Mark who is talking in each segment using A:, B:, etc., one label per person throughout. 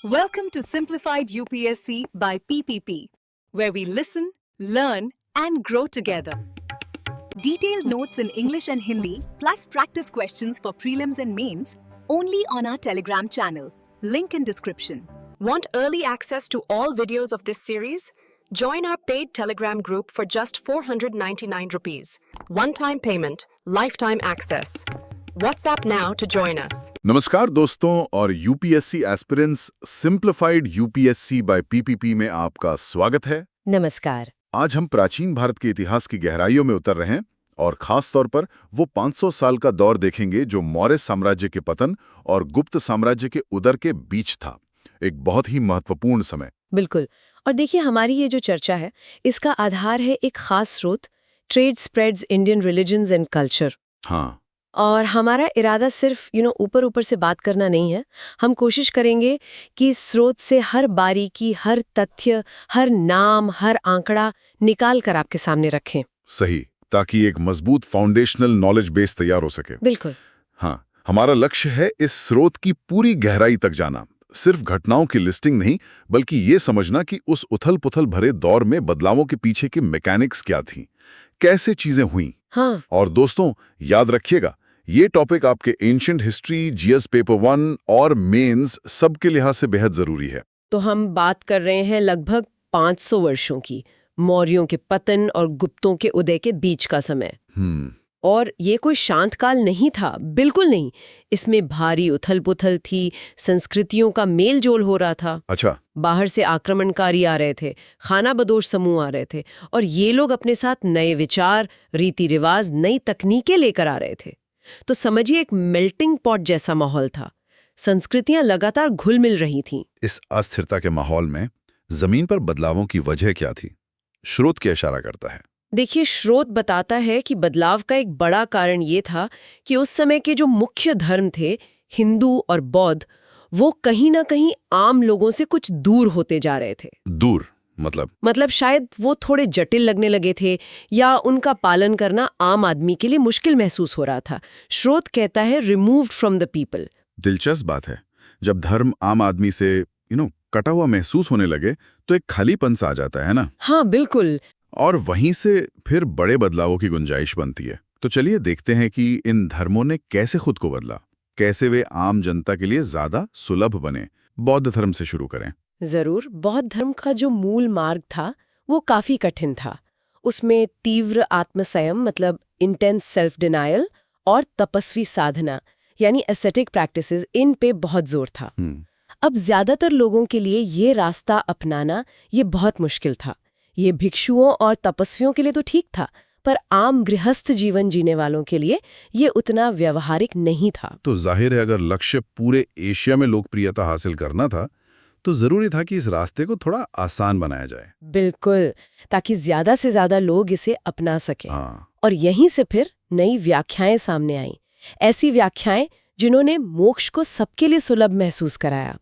A: Welcome to Simplified UPSC by PPP, where we listen, learn, and grow together. Detailed notes in English and Hindi, plus practice questions for prelims and mains, only on our Telegram channel. Link in description.
B: Want early access to all videos of this series? Join our paid Telegram group for just 499 rupees. One-time payment, lifetime access. WhatsApp now to join us.
C: नमस्कार दोस्तों और UPSC aspirants simplified UPSC by PPP में आपका स्वागत है।
D: नमस्कार।
C: आज हम प्राचीन भारत के इतिहास की गहराइयों में उतर रहे हैं और खास तौर पर वो 500 साल का दौर देखेंगे जो मौर्य साम्राज्य के पतन और गुप्त साम्राज्य के उदय के बीच था। एक बहुत ही महत्वपूर्ण समय।
D: बिल्कुल। और देखिए, हमारी ये जो चर्चा है इसका आधार है एक खास स्रोत, trade spreads Indian religions and culture.
C: हाँ,
D: और हमारा इरादा सिर्फ ऊपर ऊपर से बात करना नहीं है। हम कोशिश करेंगे कि स्रोत से हर बारीकी, हर तथ्य, हर नाम, हर आंकड़ा निकाल कर आपके सामने रखें।
C: सही, ताकि एक मजबूत फाउंडेशनल नॉलेज बेस तैयार हो सके।
D: बिल्कुल।
C: हाँ, हमारा लक्ष्य है इस स्रोत की पूरी गहराई तक जाना। सिर्फ घटनाओं की लिस्टिंग नहीं, बल्कि ये समझना कि उस उथल-पुथल भरे दौर में बदलावों के पीछे की मैकेनिक्स क्या थी, कैसे चीजें हुईं।
D: हाँ।
C: और दोस्तों, याद रखिएगा, ये टॉपिक आपके एंशिएंट हिस्ट्री, जीएस पेपर 1 और मेंस सबके लिहाज से बेहद जरूरी है।
D: तो हम बात कर रहे हैं लगभग 500 वर्षों की, मौर्यों के पतन और गुप्तों के उदय के बीच का समय। और ये कोई शांत काल नहीं था, बिल्कुल नहीं। इसमें भारी उथल-पुथल थी, संस्कृतियों का मेल जोल हो रहा था।
C: अच्छा।
D: बाहर से आक्रमणकारी आ रहे थे, खानाबदोश समूह आ रहे थे, और ये लोग अपने साथ नए विचार, रीति रिवाज, नई तकनीकें लेकर आ रहे थे। तो समझिए, एक मेल्टिंग पॉट जैसा माहौल था। संस्कृतियां लगातार घुल मिल रही थीं।
C: इस अस्थिरता के माहौल में जमीन पर बदलावों की वजह क्या थी? स्रोत क्या इशारा करता है?
D: देखिए, स्रोत बताता है कि बदलाव का एक बड़ा कारण ये था कि उस समय के जो मुख्य धर्म थे, हिंदू और बौद्ध, वो कहीं ना कहीं आम लोगों से कुछ दूर होते जा रहे थे।
C: दूर मतलब
D: शायद वो थोड़े जटिल लगने लगे थे, या उनका पालन करना आम आदमी के लिए मुश्किल महसूस हो रहा था। स्रोत कहता है रिमूव्ड फ्रॉम द पीपल।
C: दिलचस्प बात है। जब धर्म आम आदमी से कटा हुआ महसूस होने लगे तो एक खालीपन सा आ जाता है ना।
D: हाँ, बिल्कुल।
C: और वहीं से फिर बड़े बदलावों की गुंजाइश बनती है। तो चलिए देखते हैं कि इन धर्मों ने कैसे खुद को बदला, कैसे वे आम जनता के लिए ज्यादा सुलभ बने। बौद्ध धर्म से शुरू करें।
D: जरूर। बौद्ध धर्म का जो मूल मार्ग था वो काफी कठिन था। उसमें तीव्र आत्मसंयम मतलब इंटेंस सेल्फ डिनायल और तपस्वी साधना यानी एस्थेटिक प्रैक्टिसेस, इन पे बहुत जोर था। अब ज्यादातर लोगों के लिए ये रास्ता अपनाना ये बहुत मुश्किल था। ये भिक्षुओं और तपस्वियों के लिए तो ठीक था, पर आम गृहस्थ जीवन जीने वालों के लिए ये उतना व्यवहारिक नहीं था।
C: तो जाहिर है, अगर लक्ष्य पूरे एशिया में लोकप्रियता हासिल करना था तो जरूरी था कि इस रास्ते को थोड़ा आसान बनाया जाए।
D: बिल्कुल, ताकि ज्यादा से ज्यादा लोग इसे अपना सकें।
C: हाँ।
D: और यहीं से फिर नई व्याख्याएं सामने आईं, ऐसी व्याख्याएं जिन्होंने मोक्ष को सबके लिए सुलभ महसूस कराया।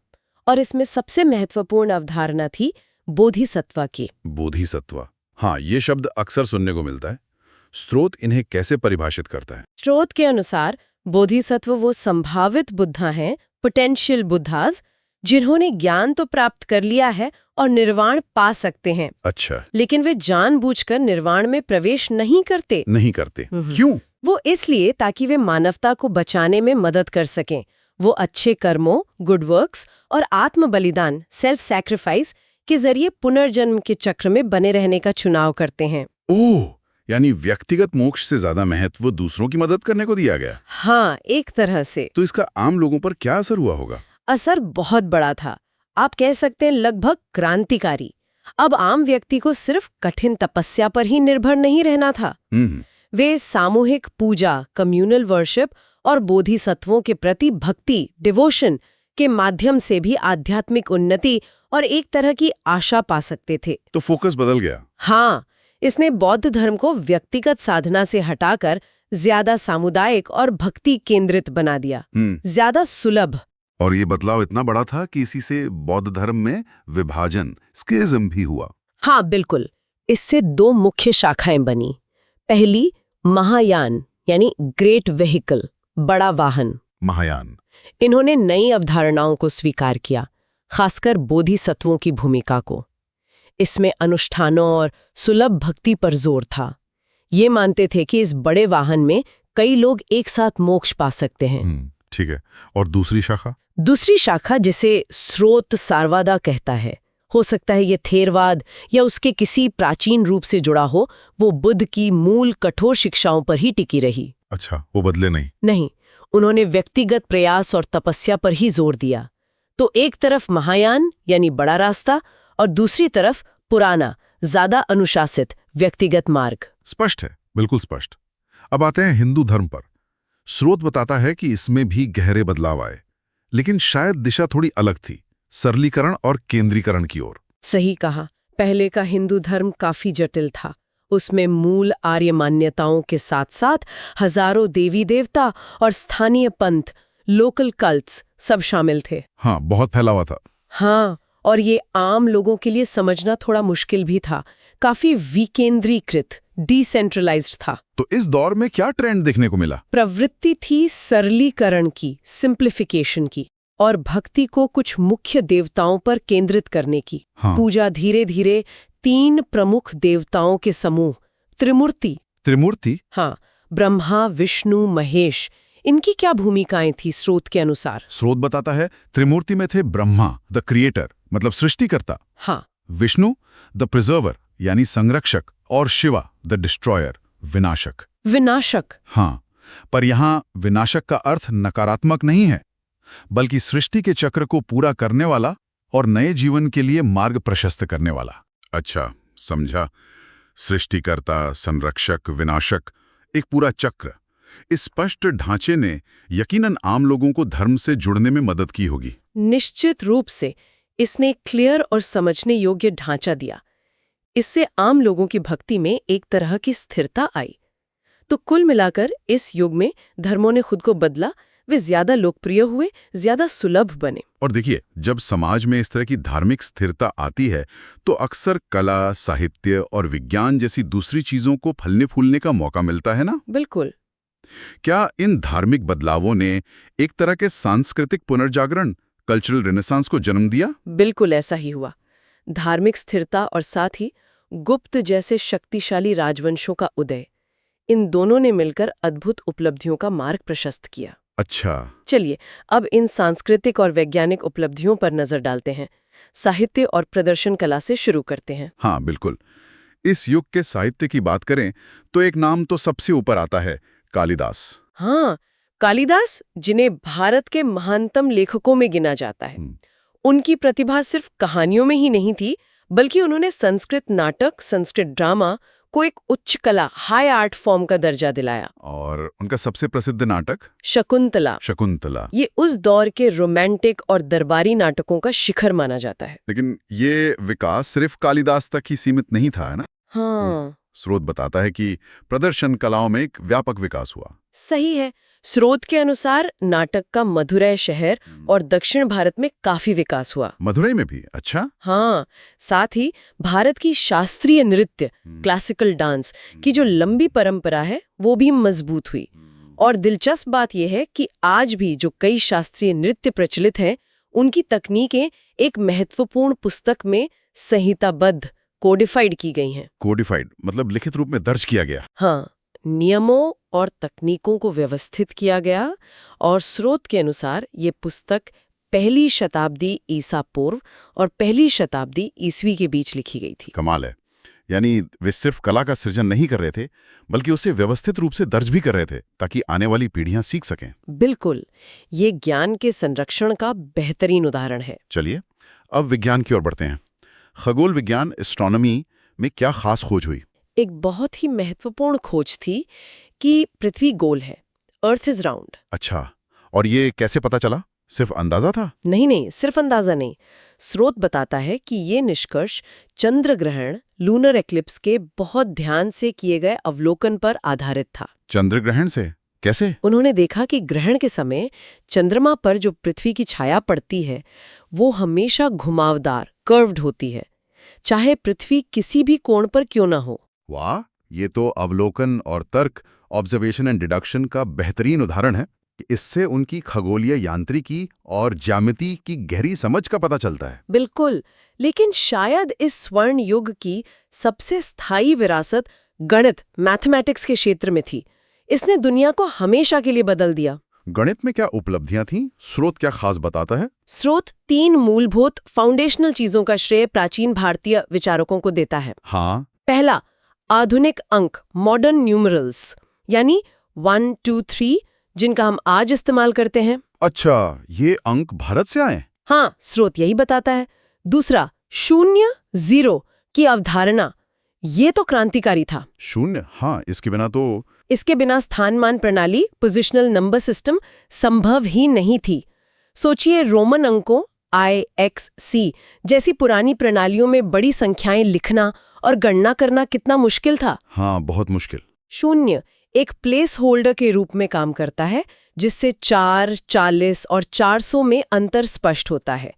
D: और इसमें सबसे महत्वपूर्ण अवधारणा थी बोधिसत्व की।
C: बोधिसत्व, हाँ, ये शब्द अक्सर सुनने को मिलता है। स्रोत इन्हें कैसे परिभाषित करता है?
D: स्रोत के अनुसार बोधिसत्व वो संभावित बुद्धा हैं, पोटेंशियल बुद्धाज, जिन्होंने ज्ञान तो प्राप्त कर लिया है और निर्वाण पा सकते हैं।
C: अच्छा।
D: लेकिन वे जानबूझकर निर्वाण में प्रवेश नहीं करते।
C: क्यों?
D: वो इसलिए ताकि वे मानवता को बचाने में मदद कर सकें। वो अच्छे कर्मों, गुड वर्क्स और आत्म बलिदान, सेल्फ सैक्रिफाइस के जरिए पुनर्जन्म के चक्र में बने रहने का चुनाव करते हैं।
C: ओह, यानी व्यक्तिगत मोक्ष से ज्यादा महत्व दूसरों की मदद करने को दिया गया।
D: हाँ, एक तरह से।
C: तो इसका आम लोगों पर क्या असर हुआ होगा?
D: असर बहुत बड़ा था। आप कह सकते हैं लगभग क्रांतिकारी। अब आम व्यक्ति को सिर्फ कठिन तपस्या पर ही निर्भर नहीं रहना था। वे सामूहिक पूजा, कम्युनल वर्शिप और बोधिसत्वों के प्रति भक्ति, डिवोशन के माध्यम से भी आध्यात्मिक उन्नति और एक तरह की आशा पा सकते थे।
C: तो फोकस बदल गया।
D: हाँ, इसने बौद्ध धर्म को व्यक्तिगत साधना से हटाकर ज्यादा सामुदायिक और भक्ति केंद्रित बना दिया, ज्यादा सुलभ।
C: और ये बदलाव इतना बड़ा था कि इसी से बौद्ध धर्म में विभाजन, स्किज़म भी हुआ।
D: हाँ, बिल्कुल। इससे दो मुख्य शाखाएं बनी। पहली महायान यानी ग्रेट व्हीकल, बड़ा वाहन।
C: महायान।
D: इन्होंने नई अवधारणाओं को स्वीकार किया, खासकर बोधिसत्वों की भूमिका को। इसमें अनुष्ठानों और सुलभ भक्ति पर जोर था। ये मानते थे कि इस बड़े वाहन में कई लोग एक साथ मोक्ष पा सकते हैं।
C: ठीक है। और दूसरी शाखा?
D: दूसरी शाखा, जिसे स्रोत सारवादा कहता है, हो सकता है ये थेरवाद या उसके किसी प्राचीन रूप से जुड़ा हो, वो बुद्ध की मूल कठोर शिक्षाओं पर ही टिकी रही।
C: अच्छा, वो बदले नहीं?
D: नहीं, उन्होंने व्यक्तिगत प्रयास और तपस्या पर ही जोर दिया। तो एक तरफ महायान यानी बड़ा रास्ता और दूसरी तरफ पुराना, ज्यादा अनुशासित व्यक्तिगत मार्ग।
C: स्पष्ट है, बिल्कुल स्पष्ट। अब आते हैं हिंदू धर्म पर। स्रोत बताता है कि इसमें भी गहरे बदलाव आए, लेकिन शायद दिशा थोड़ी अलग थी, सरलीकरण और केंद्रीकरण की ओर।
D: सही कहा। पहले का हिंदू धर्म काफी जटिल था। उसमें मूल आर्य मान्यताओं के साथ साथ हजारों देवी देवता और स्थानीय पंथ, लोकल कल्ट्स सब शामिल थे।
C: हाँ, बहुत फैला हुआ था।
D: हाँ, और ये आम लोगों के लिए समझना थोड़ा मुश्किल भी था। काफी विकेंद्रीकृत, डिसेंट्रलाइज्ड था।
C: तो इस दौर में क्या ट्रेंड देखने को मिला?
D: प्रवृत्ति थी सरलीकरण की, सिंप्लीफिकेशन की, और भक्ति को कुछ मुख्य देवताओं पर केंद्रित करने की।
C: हाँ।
D: पूजा धीरे धीरे 3 प्रमुख देवताओं के समूह, त्रिमूर्ति, हाँ, ब्रह्मा, विष्णु, महेश, इनकी क्या भूमिकाएं थी स्रोत के अनुसार?
C: स्रोत बताता है त्रिमूर्ति में थे ब्रह्मा द क्रिएटर मतलब सृष्टिकर्ता,
D: हाँ,
C: विष्णु द प्रिजर्वर यानी संरक्षक, और शिवा द डिस्ट्रॉयर विनाशक। हाँ, पर यहाँ विनाशक का अर्थ नकारात्मक नहीं है, बल्कि सृष्टि के चक्र को पूरा करने वाला और नए जीवन के लिए मार्ग प्रशस्त करने वाला। अच्छा, समझा। सृष्टिकर्ता, संरक्षक, विनाशक, एक पूरा चक्र। इस स्पष्ट ढांचे ने यकीनन आम लोगों को धर्म से जुड़ने में मदद की होगी।
D: निश्चित रूप से इसने क्लियर और समझने योग्य ढांचा दिया। इससे आम लोगों की भक्ति में एक तरह की स्थिरता आई। तो कुल मिलाकर इस युग में धर्मों ने खुद को बदला, वे ज्यादा लोकप्रिय हुए, ज्यादा सुलभ बने।
C: और देखिए, जब समाज में इस तरह की धार्मिक स्थिरता आती है तो अक्सर कला, साहित्य और विज्ञान जैसी दूसरी चीजों को फलने फूलने का मौका मिलता है ना?
D: बिल्कुल।
C: क्या इन धार्मिक बदलावों ने एक तरह के सांस्कृतिक पुनर्जागरण, कल्चरल रेनेसांस को जन्म दिया?
D: बिल्कुल ऐसा ही हुआ। धार्मिक स्थिरता और साथ ही गुप्त जैसे शक्तिशाली राजवंशों का उदय, इन दोनों ने मिलकर अद्भुत उपलब्धियों का मार्ग प्रशस्त किया।
C: अच्छा,
D: चलिए अब इन सांस्कृतिक और वैज्ञानिक उपलब्धियों पर नजर डालते हैं। साहित्य और प्रदर्शन कला से शुरू करते हैं।
C: हाँ बिल्कुल। इस युग के साहित्य की बात करें तो एक नाम तो सबसे ऊपर आता है, कालिदास।
D: हाँ, कालिदास, जिन्हें भारत के महानतम लेखकों में गिना जाता है। उनकी प्रतिभा सिर्फ कहानियों में ही नहीं थी, बल्कि उन्होंने संस्कृत नाटक, संस्कृत ड्रामा को एक उच्च कला, हाई आर्ट फॉर्म का दर्जा दिलाया।
C: और उनका सबसे प्रसिद्ध नाटक
D: शकुंतला, ये उस दौर के रोमांटिक और दरबारी नाटकों का शिखर माना जाता है।
C: लेकिन ये विकास सिर्फ कालिदास तक ही सीमित नहीं था, है ना?
D: हाँ,
C: स्रोत बताता है कि प्रदर्शन कलाओं में एक व्यापक विकास हुआ।
D: सही है। स्रोत के अनुसार नाटक का मदुरै शहर और दक्षिण भारत में काफी विकास हुआ।
C: मदुरै में भी? अच्छा।
D: हाँ, साथ ही भारत की शास्त्रीय नृत्य, क्लासिकल डांस की जो लंबी परंपरा है वो भी मजबूत हुई। और दिलचस्प बात यह है कि आज भी जो कई शास्त्रीय नृत्य प्रचलित हैं, उनकी तकनीकें एक महत्वपूर्ण पुस्तक में संहिताबद्ध, कोडिफाइड की गई हैं।
C: कोडिफाइड मतलब लिखित रूप में दर्ज किया गया।
D: हाँ, नियमों और तकनीकों को व्यवस्थित किया गया। और स्रोत के अनुसार ये पुस्तक 1ली शताब्दी ईसा पूर्व और 1ली शताब्दी ईसवी के बीच लिखी गई थी।
C: कमाल है। यानी वे सिर्फ कला का सृजन नहीं कर रहे थे, बल्कि उसे व्यवस्थित रूप से दर्ज भी कर रहे थे ताकि आने वाली पीढ़ियां सीख सकें।
D: बिल्कुल, ये ज्ञान के संरक्षण का बेहतरीन उदाहरण है।
C: चलिए अब विज्ञान की ओर बढ़ते हैं। खगोल विज्ञान, एस्ट्रोनॉमी में क्या खास खोज हुई?
D: एक बहुत ही महत्वपूर्ण खोज थी कि पृथ्वी गोल है, अर्थ इज राउंड।
C: अच्छा, और ये कैसे पता चला? सिर्फ अंदाजा था?
D: नहीं, सिर्फ अंदाजा नहीं। स्रोत बताता है कि ये निष्कर्ष चंद्र ग्रहण, लूनर एक्लिप्स के बहुत ध्यान से किए गए अवलोकन पर आधारित था।
C: चंद्र ग्रहण से? कैसे?
D: उन्होंने देखा कि ग्रहण के समय चंद्रमा पर जो पृथ्वी की छाया पड़ती है वो हमेशा घुमावदार, कर्व्ड होती है, चाहे पृथ्वी किसी भी कोण पर क्यों ना हो।
C: वाह, ये तो अवलोकन और तर्क, ऑब्जर्वेशन एंड डिडक्शन का बेहतरीन उदाहरण है। इससे उनकी खगोलीय यांत्रिकी और ज्यामिति की गहरी समझ का पता चलता है।
D: बिल्कुल, लेकिन शायद इस स्वर्ण युग की सबसे स्थायी विरासत गणित, मैथमेटिक्स के क्षेत्र में थी। इसने दुनिया को हमेशा के लिए बदल दिया।
C: गणित में क्या उपलब्धियां थीं? स्रोत क्या खास बताता है?
D: स्रोत 3 मूलभूत फाउंडेशनल चीजों का श्रेय प्राचीन भारतीय विचारकों को देता है।
C: हाँ,
D: पहला, आधुनिक अंक, मॉडर्न न्यूमरल्स, यानी 1, 2, 3, जिनका हम आज इस्तेमाल करते हैं।
C: अच्छा, ये अंक भारत से आए?
D: हाँ, स्रोत यही बताता है। दूसरा, 0, 0 की अवधारणा, ये तो क्रांतिकारी था।
C: 0, हाँ,
D: इसके बिना स्थानमान प्रणाली, पोजिशनल नंबर सिस्टम संभव ही नहीं थी। सोचिए, रोमन अंकों IXC जैसी पुरानी प्रणालियों में बड़ी संख्याएं लिखना और गणना करना कितना मुश्किल था।
C: हाँ, बहुत मुश्किल।
D: 0 एक प्लेस होल्डर के रूप में काम करता है, जिससे 4, 40 और 400 में अंतर स्पष्ट होता है।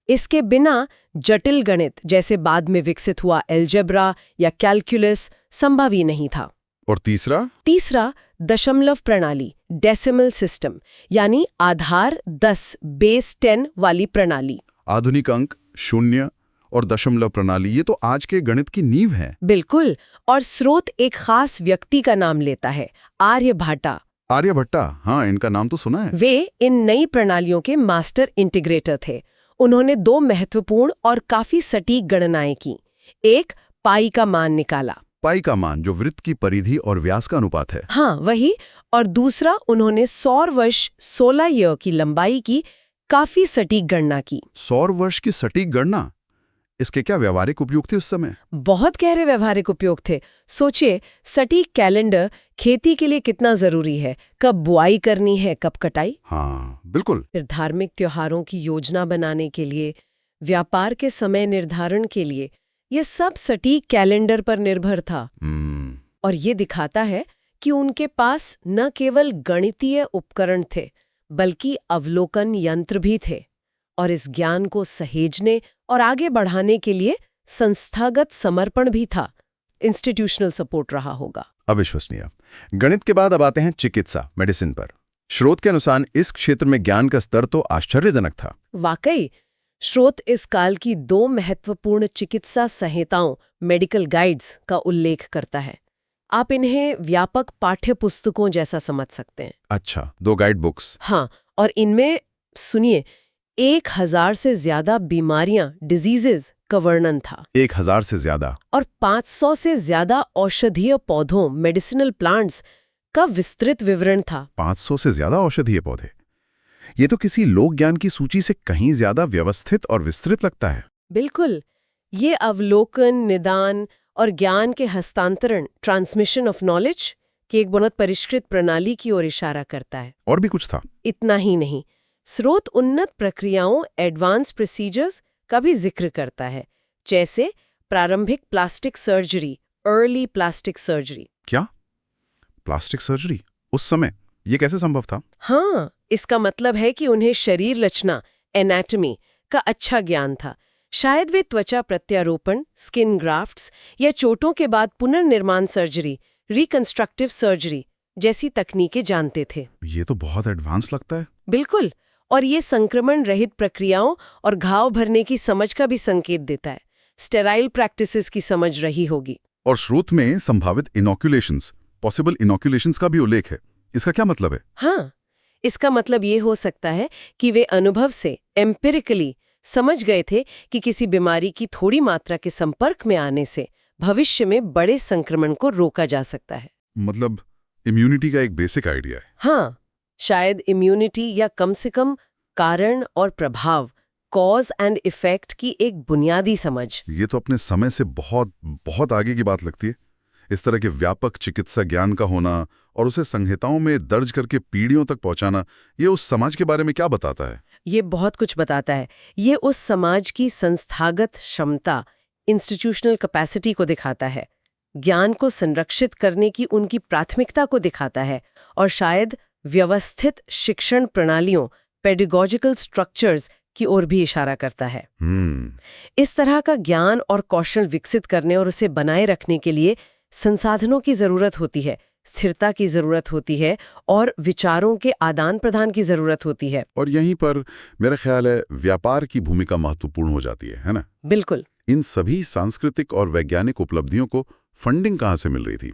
D: इसके बिना जटिल गणित, जैसे बाद में विकसित हुआ अलजेब्रा या कैलकुलस, संभव ही नहीं था।
C: और तीसरा, दशमलव प्रणाली, डेसिमल सिस्टम, यानी आधार 10, बेस 10 वाली प्रणाली। आधुनिक अंक, 0 और दशमलव प्रणाली, ये तो आज के गणित की नींव है।
D: बिल्कुल, और स्रोत एक खास व्यक्ति का नाम लेता है, आर्यभट्टा।
C: आर्यभट्टा, हाँ, इनका नाम तो सुना है।
D: वे इन नई प्रणालियों के मास्टर इंटीग्रेटर थे। उन्होंने 2 महत्वपूर्ण और काफी सटीक गणनाएं की। एक, पाई का मान निकाला।
C: पाई का मान, जो वृत्त की परिधि और व्यास का अनुपात है।
D: हाँ, वही। और दूसरा, उन्होंने सौर वर्ष 16 य की लंबाई की काफी सटीक गणना की।
C: सौर वर्ष की सटीक गणना, इसके क्या व्यावहारिक उपयोग थे उस समय?
D: बहुत गहरे व्यावहारिक उपयोग थे। सोचिए, सटीक कैलेंडर खेती के लिए कितना जरूरी है, कब बुआई करनी है, कब कटाई।
C: हाँ, बिल्कुल।
D: फिर धार्मिक त्योहारों की योजना बनाने के लिए, व्यापार के समय निर्धारण के लिए, ये सब सटीक कैलेंडर पर निर्भर था। और ये दिखाता है कि उनके पास न केवल गणितीय उपकरण थे, बल्कि अवलोकन यंत्र भी थे। और इस ज्ञान को सहेजने और आगे बढ़ाने के लिए संस्थागत समर्पण भी था। इंस्टीट्यूशनल सपोर्ट रहा होगा।
C: अविश्वसनीय। गणित के बाद अब आते हैं चिकित्सा, मेडिसिन पर। स्रोत के अनुसार इस क्षेत्र में ज्ञान का स्तर तो आश्चर्यजनक था।
D: वाकई, स्रोत इस काल की 2 महत्वपूर्ण चिकित्सा संहिताओं, मेडिकल गाइड्स, का उल्लेख करता है। आप इन्हें व्यापक पाठ्य पुस्तकों जैसा समझ सकते हैं।
C: अच्छा, 2 गाइड बुक्स।
D: हाँ, और इनमें सुनिए, 1000 से ज्यादा बीमारियां, डिजीजेज का वर्णन था।
C: 1000 से ज्यादा।
D: और 500 से ज्यादा औषधीय पौधों, मेडिसिनल प्लांट्स का विस्तृत विवरण था।
C: 500 से ज्यादा औषधीय पौधे, ये तो किसी लोक ज्ञान की सूची से कहीं ज्यादा व्यवस्थित और विस्तृत लगता है।
D: बिल्कुल, ये अवलोकन, निदान और ज्ञान के हस्तांतरण, ट्रांसमिशन ऑफ नॉलेज, की एक बहुत परिष्कृत प्रणाली की ओर इशारा करता है।
C: और भी कुछ था?
D: इतना ही नहीं, स्रोत उन्नत प्रक्रियाओं, एडवांस प्रोसीजर्स का भी जिक्र करता है, जैसे प्रारंभिक plastic surgery, early plastic surgery.
C: क्या? प्लास्टिक सर्जरी उस समय, ये कैसे संभव था?
D: हाँ, इसका मतलब है कि उन्हें शरीर रचना, एनाटॉमी का अच्छा ज्ञान था। शायद वे त्वचा प्रत्यारोपण, स्किन ग्राफ्ट्स या चोटों के बाद पुनर्निर्माण सर्जरी, रिकंस्ट्रक्टिव सर्जरी जैसी तकनीकें जानते थे।
C: ये तो बहुत एडवांस लगता है।
D: बिल्कुल, और ये संक्रमण रहित प्रक्रियाओं और घाव भरने की समझ का भी संकेत देता है। स्टेराइल प्रैक्टिसेस की समझ रही होगी।
C: और स्रोत में संभावित इनोक्यूलेशंस, पॉसिबल इनोक्यूलेशंस का भी उल्लेख है। इसका क्या मतलब है?
D: हाँ, इसका मतलब ये हो सकता है कि वे अनुभव से, एम्पिरिकली समझ गए थे कि किसी बीमारी की थोड़ी मात्रा के संपर्क में आने से भविष्य में बड़े संक्रमण को रोका जा सकता है।
C: मतलब इम्यूनिटी का एक बेसिक आइडिया है।
D: हाँ, शायद इम्यूनिटी या कम से कम कारण और प्रभाव, कॉज एंड इफेक्ट की एक बुनियादी समझ।
C: ये तो अपने समय से बहुत बहुत आगे की बात लगती है। इस तरह के व्यापक चिकित्सा ज्ञान का होना और उसे संहिताओं में दर्ज करके पीढ़ियों तक पहुंचाना, ये उस समाज के बारे में क्या बताता है?
D: ये बहुत कुछ बताता है। ये उस समाज की संस्थागत क्षमता, इंस्टीट्यूशनल कैपेसिटी को दिखाता है, ज्ञान को संरक्षित करने की उनकी प्राथमिकता को दिखाता है, और शायद व्यवस्थित शिक्षण प्रणालियों, पेडागोजिकल स्ट्रक्चर्स की ओर भी इशारा करता है। इस तरह का ज्ञान और कौशल विकसित करने और उसे बनाए रखने के लिए संसाधनों की जरूरत होती है, स्थिरता की जरूरत होती है और विचारों के आदान प्रदान की जरूरत होती है।
C: और यहीं पर मेरा ख्याल है व्यापार की भूमिका महत्वपूर्ण हो जाती है ना?
D: बिल्कुल।
C: इन सभी सांस्कृतिक और वैज्ञानिक उपलब्धियों को फंडिंग कहाँ से मिल रही थी?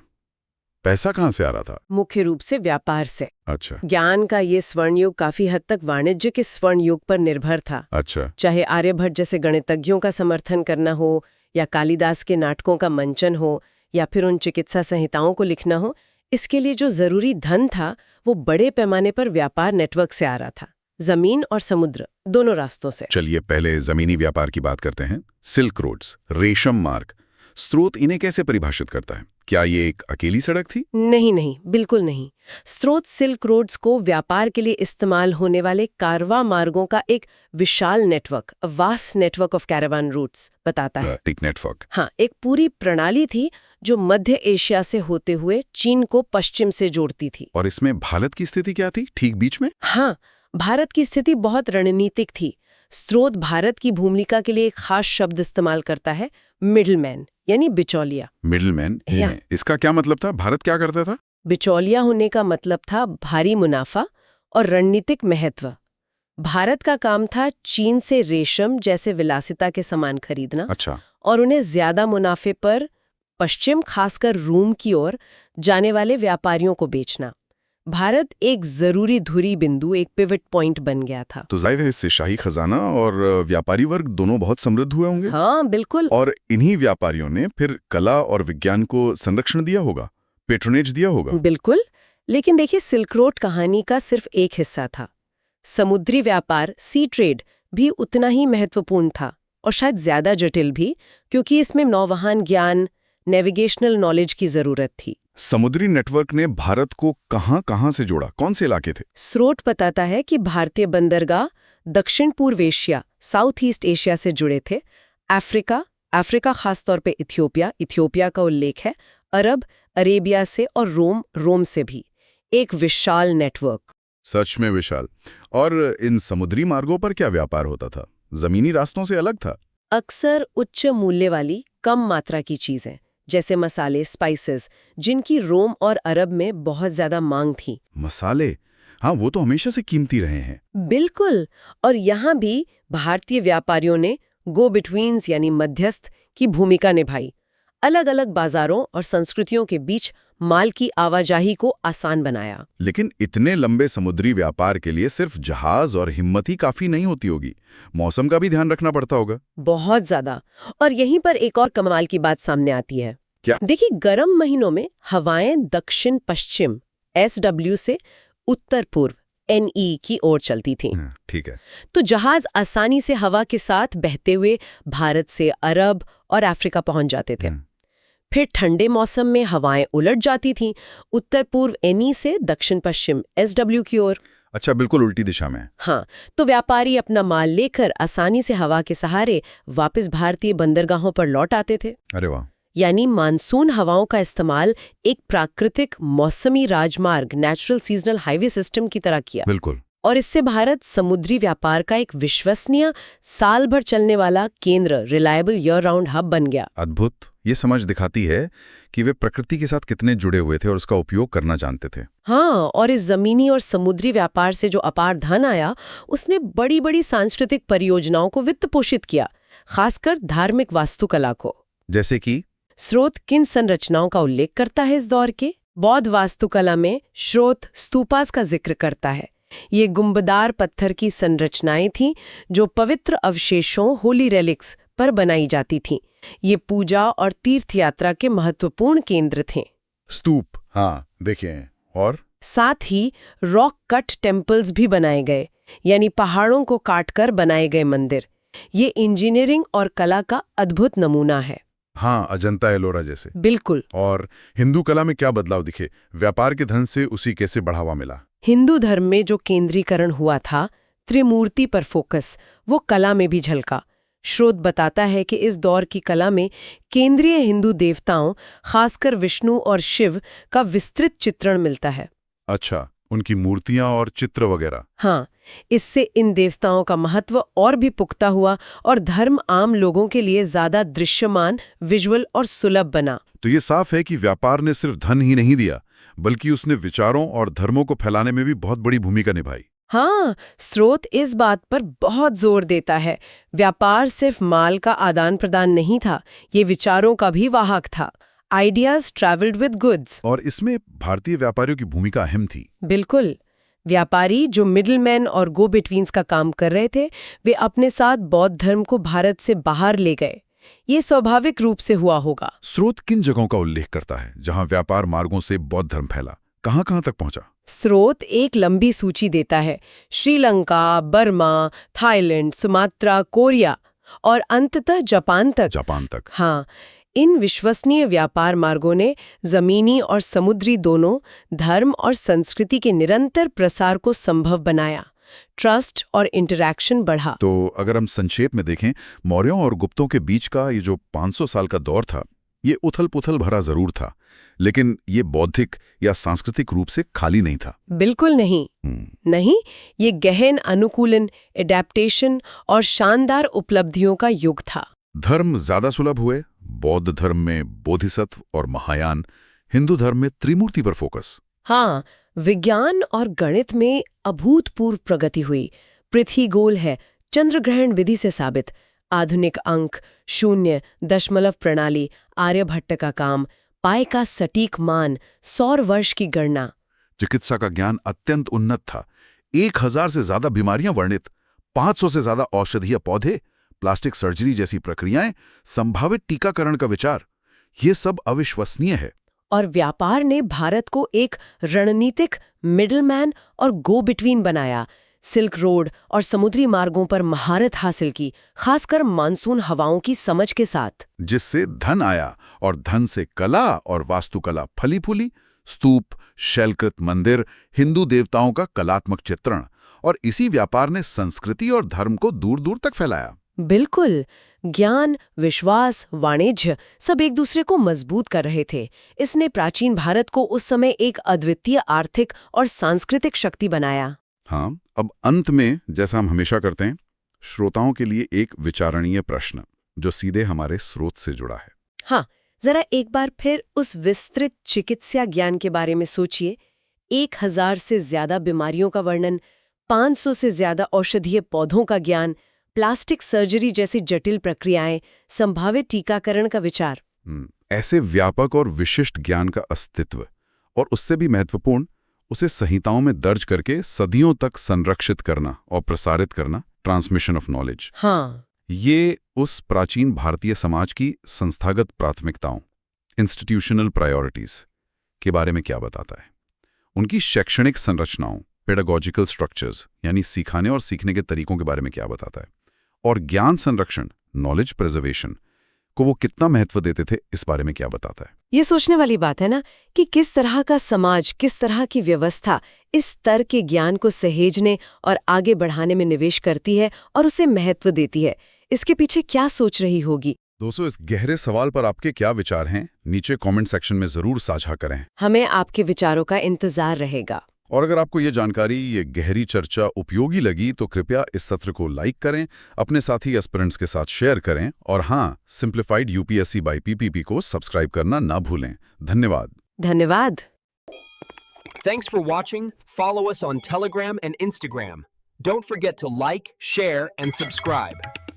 C: पैसा कहाँ से आ रहा था?
D: मुख्य रूप से व्यापार से।
C: अच्छा
D: ज्ञान का ये स्वर्ण युग काफी हद तक वाणिज्य के स्वर्ण युग पर निर्भर था।
C: अच्छा।
D: चाहे आर्यभट्ट जैसे गणितज्ञों का समर्थन करना हो, या कालिदास के नाटकों का मंचन हो, या फिर उन चिकित्सा संहिताओं को लिखना हो, इसके लिए जो जरूरी धन था वो बड़े पैमाने पर व्यापार नेटवर्क से आ रहा था, जमीन और समुद्र दोनों रास्तों से।
C: चलिए पहले जमीनी व्यापार की बात करते हैं। सिल्क रोड्स, रेशम मार्ग, स्रोत इन्हें कैसे परिभाषित करता है? क्या ये एक अकेली सड़क थी?
D: नहीं, बिल्कुल नहीं। स्रोत सिल्क रोड्स को व्यापार के लिए इस्तेमाल होने वाले कारवा मार्गों का एक विशाल नेटवर्क, vast network of caravan routes बताता है।
C: एक नेटवर्क।
D: हाँ, एक पूरी प्रणाली थी जो मध्य एशिया से होते हुए चीन को पश्चिम से जोड़ती थी।
C: और इसमें भारत की स्थिति क्या थी, ठीक बीच में?
D: हाँ, भारत की स्थिति बहुत रणनीतिक थी। स्रोत भारत की भूमिका के लिए एक खास शब्द इस्तेमाल करता है, मिडलमैन, यानी बिचौलिया।
C: मिडलमैन,
D: या।
C: इसका क्या मतलब था? भारत क्या करता था?
D: बिचौलिया होने का मतलब था भारी मुनाफा और रणनीतिक महत्व। भारत का काम था चीन से रेशम जैसे विलासिता के सामान खरीदना।
C: अच्छा।
D: और उन्हें ज्यादा मुनाफे पर पश्चिम, खासकर रोम की ओर जाने वाले व्यापारियों को बेचना। भारत एक जरूरी धुरी बिंदु, एक पिवट पॉइंट बन गया था।
C: तो जाहिर है इससे शाही खजाना और व्यापारी वर्ग दोनों बहुत समृद्ध हुए होंगे।
D: हाँ, बिल्कुल।
C: और इन्हीं व्यापारियों ने फिर कला और विज्ञान को संरक्षण दिया होगा, पेट्रोनेज दिया होगा।
D: बिल्कुल। लेकिन देखिए, सिल्क रोड कहानी का सिर्फ एक हिस्सा था। समुद्री व्यापार, सी ट्रेड, भी उतना ही महत्वपूर्ण था और शायद ज्यादा जटिल भी, क्योंकि इसमें नौवहन ज्ञान, नेविगेशनल नॉलेज की जरूरत थी।
C: समुद्री नेटवर्क ने भारत को कहां से जोड़ा? कौन से इलाके थे?
D: स्रोत बताता है कि भारतीय बंदरगाह दक्षिण पूर्व एशिया, साउथ ईस्ट एशिया से जुड़े थे। अफ्रीका खासतौर पे इथियोपिया का उल्लेख है, अरब, अरेबिया से, और रोम से भी। एक विशाल नेटवर्क।
C: सच में विशाल। और इन समुद्री मार्गों पर क्या व्यापार होता था? जमीनी रास्तों से अलग था?
D: अक्सर उच्च मूल्य वाली कम मात्रा की चीजें, जैसे मसाले, स्पाइसेस, जिनकी रोम और अरब में बहुत ज्यादा मांग थी।
C: मसाले, हाँ, वो तो हमेशा से कीमती रहे हैं।
D: बिल्कुल। और यहाँ भी भारतीय व्यापारियों ने गो बिटवीन्स यानी मध्यस्थ की भूमिका निभाई। अलग अलग बाजारों और संस्कृतियों के बीच माल की आवाजाही को आसान बनाया।
C: लेकिन इतने लंबे समुद्री व्यापार के लिए सिर्फ जहाज और हिम्मत ही काफी नहीं होती होगी, मौसम का भी ध्यान रखना पड़ता होगा।
D: बहुत ज्यादा। और यहीं पर एक और कमाल की बात सामने आती है।
C: क्या?
D: देखिए, गर्म महीनों में हवाएं दक्षिण पश्चिम SW से उत्तर पूर्व NE की ओर चलती थीं।
C: ठीक है।
D: तो जहाज आसानी से हवा के साथ बहते हुए भारत से अरब और अफ्रीका पहुंच जाते थे। फिर ठंडे मौसम में हवाएं उलट जाती थीं, उत्तर पूर्व NE से दक्षिण पश्चिम SW की ओर।
C: अच्छा, बिल्कुल उल्टी दिशा में।
D: हाँ, तो व्यापारी अपना माल लेकर आसानी से हवा के सहारे वापस भारतीय बंदरगाहों पर लौट आते थे।
C: अरे वाह।
D: यानी मानसून हवाओं का इस्तेमाल एक प्राकृतिक मौसमी राजमार्ग, नेचुरल सीजनल हाईवे सिस्टम की तरह किया।
C: बिल्कुल।
D: और इससे भारत समुद्री व्यापार का एक विश्वसनीय, साल भर चलने वाला केंद्र, रिलायबल ईयर राउंड हब बन गया।
C: अद्भुत। ये समझ दिखाती है कि वे प्रकृति के साथ कितने जुड़े हुए थे और उसका उपयोग करना जानते थे।
D: हाँ, और इस जमीनी और समुद्री व्यापार से जो अपार धन आया, उसने बड़ी बड़ी सांस्कृतिक परियोजनाओं को वित्त पोषित किया, खासकर धार्मिक वास्तुकला को।
C: जैसे कि
D: स्रोत किन संरचनाओं का उल्लेख करता है इस दौर के? बौद्ध वास्तुकला में स्रोत स्तूपास का जिक्र करता है। ये गुंबदार पत्थर की संरचनाएं थीं जो पवित्र अवशेषों, होली रेलिक्स पर बनाई जाती थीं। ये पूजा और तीर्थ यात्रा के महत्वपूर्ण केंद्र थे।
C: स्तूप, हाँ देखें। और
D: साथ ही रॉक कट टेम्पल्स भी बनाए गए, यानी पहाड़ों को काटकर बनाए गए मंदिर। ये इंजीनियरिंग और कला का अद्भुत नमूना है।
C: हाँ, अजंता एलोरा जैसे।
D: बिल्कुल।
C: और हिंदू कला में क्या बदलाव दिखे? व्यापार के धन से उसी कैसे बढ़ावा मिला?
D: हिंदू धर्म में जो केंद्रीकरण हुआ था, त्रिमूर्ति पर फोकस, वो कला में भी झलका। स्रोत बताता है कि इस दौर की कला में केंद्रीय हिंदू देवताओं, खासकर विष्णु और शिव, का विस्तृत चित्रण मिलता है।
C: अच्छा, उनकी मूर्तियां और चित्र वगैरह।
D: हाँ, इससे इन देवताओं का महत्व और भी पुख्ता हुआ और धर्म आम लोगों के लिए ज्यादा दृश्यमान, विजुअल और सुलभ बना।
C: तो ये साफ है कि व्यापार ने सिर्फ धन ही नहीं दिया, बल्कि उसने विचारों और धर्मों को फैलाने में भी बहुत बड़ी भूमिका निभाई।
D: हाँ, स्रोत इस बात पर बहुत जोर देता है। व्यापार सिर्फ माल का आदान प्रदान नहीं था, ये विचारों का भी वाहक था। Ideas travelled with goods.
C: और इसमें भारतीय व्यापारियों की भूमिका अहम थी।
D: बिल्कुल। व्यापारी जो मिडलमैन और गो बिटवीन्स का काम कर रहे थे, वे अपने साथ बौद्ध धर्म को भारत से बाहर ले गए। ये स्वाभाविक रूप से हुआ होगा।
C: स्रोत किन जगहों का उल्लेख करता है जहां व्यापार मार्गों से बौद्ध धर्म फैला? कहां तक पहुंचा?
D: स्रोत एक लंबी सूची देता है। Sri Lanka, Burma, Thailand, Sumatra, Korea और अंततः जापान तक। हाँ, इन विश्वसनीय व्यापार मार्गों ने जमीनी और समुद्री दोनों धर्म और संस्कृति के निरंतर प्रसार को संभव बनाया। ट्रस्ट और इंटरैक्शन बढ़ा।
C: तो अगर हम संक्षेप में देखें, मौर्यों और गुप्तों के बीच का ये जो 500 साल का दौर था, ये उथल-पुथल भरा जरूर था, लेकिन ये बौद्धिक या सांस्कृतिक रूप से खाली नहीं था।
D: बिल्कुल नहीं। नहीं, ये गहन अनुकूलन, एडेप्टेशन और शानदार उपलब्धियों का युग था।
C: धर्म ज्यादा सुलभ हुए, बौद्ध धर्म में बोधिसत्व और महायान, हिंदू धर्म में त्रिमूर्ति पर फोकस।
D: हाँ, विज्ञान और गणित में अभूतपूर्व प्रगति हुई। पृथ्वी गोल है, चंद्रग्रहण विधि से साबित। आधुनिक अंक, शून्य, दशमलव प्रणाली, आर्यभट्ट का काम, पाई का सटीक मान, सौर वर्ष की गणना।
C: चिकित्सा का ज्ञान अत्यंत उन्नत था। 1000 से ज्यादा बीमारियां वर्णित, 500 से ज्यादा औषधीय पौधे, प्लास्टिक सर्जरी जैसी प्रक्रियाएं, संभावित टीकाकरण का विचार, ये सब अविश्वसनीय है।
D: और व्यापार ने भारत को एक रणनीतिक मिडलमैन और गो बिटवीन बनाया। सिल्क रोड और समुद्री मार्गों पर महारत हासिल की, खासकर मानसून हवाओं की समझ के साथ।
C: जिससे धन आया और धन से कला और वास्तुकला फली फूली। स्तूप, शैलकृत मंदिर, हिंदू देवताओं का कलात्मक चित्रण, और इसी व्यापार ने संस्कृति और धर्म को दूर दूर तक फैलाया।
D: बिल्कुल। ज्ञान, विश्वास, वाणिज्य सब एक दूसरे को मजबूत कर रहे थे। इसने प्राचीन भारत को उस समय एक अद्वितीय आर्थिक और सांस्कृतिक शक्ति बनाया।
C: हाँ, अब अंत में, जैसा हम हमेशा करते हैं, श्रोताओं के लिए एक विचारणीय प्रश्न जो सीधे हमारे स्रोत से जुड़ा है।
D: हाँ, जरा एक बार फिर उस विस्तृत चिकित्सा ज्ञान के बारे में सोचिए। 1000 से ज्यादा बीमारियों का वर्णन, 500 से ज्यादा औषधीय पौधों का ज्ञान, प्लास्टिक सर्जरी जैसी जटिल प्रक्रियाएं, संभावित टीकाकरण का विचार।
C: ऐसे व्यापक और विशिष्ट ज्ञान का अस्तित्व, और उससे भी महत्वपूर्ण, उसे संहिताओं में दर्ज करके सदियों तक संरक्षित करना और प्रसारित करना, ट्रांसमिशन ऑफ नॉलेज।
D: हाँ,
C: ये उस प्राचीन भारतीय समाज की संस्थागत प्राथमिकताओं, इंस्टीट्यूशनल प्रायोरिटीज के बारे में क्या बताता है? उनकी शैक्षणिक संरचनाओं, पेडागोजिकल स्ट्रक्चर्स, यानी सिखाने और सीखने के तरीकों के बारे में क्या बताता है? और ज्ञान संरक्षण, नॉलेज प्रिजर्वेशन को वो कितना महत्व देते थे, इस बारे में क्या बताता है?
D: ये सोचने वाली बात है ना कि किस तरह का समाज, किस तरह की व्यवस्था इस स्तर के ज्ञान को सहेजने और आगे बढ़ाने में निवेश करती है और उसे महत्व देती है। इसके पीछे क्या सोच रही होगी?
C: दोस्तों, इस गहरे सवाल पर आपके क्या विचार हैं? नीचे कमेंट सेक्शन में जरूर साझा करें।
D: हमें आपके विचारों का इंतजार रहेगा।
C: और अगर आपको ये जानकारी, ये गहरी चर्चा उपयोगी लगी तो कृपया इस सत्र को लाइक करें, अपने साथी एस्पिरेंट्स के साथ शेयर करें, और हाँ, सिंप्लीफाइड यूपीएससी बाय पीपीपी को सब्सक्राइब करना ना भूलें। धन्यवाद।
D: धन्यवाद।
E: Thanks for watching. Follow us on Telegram and Instagram. Don't forget to like, share, and subscribe.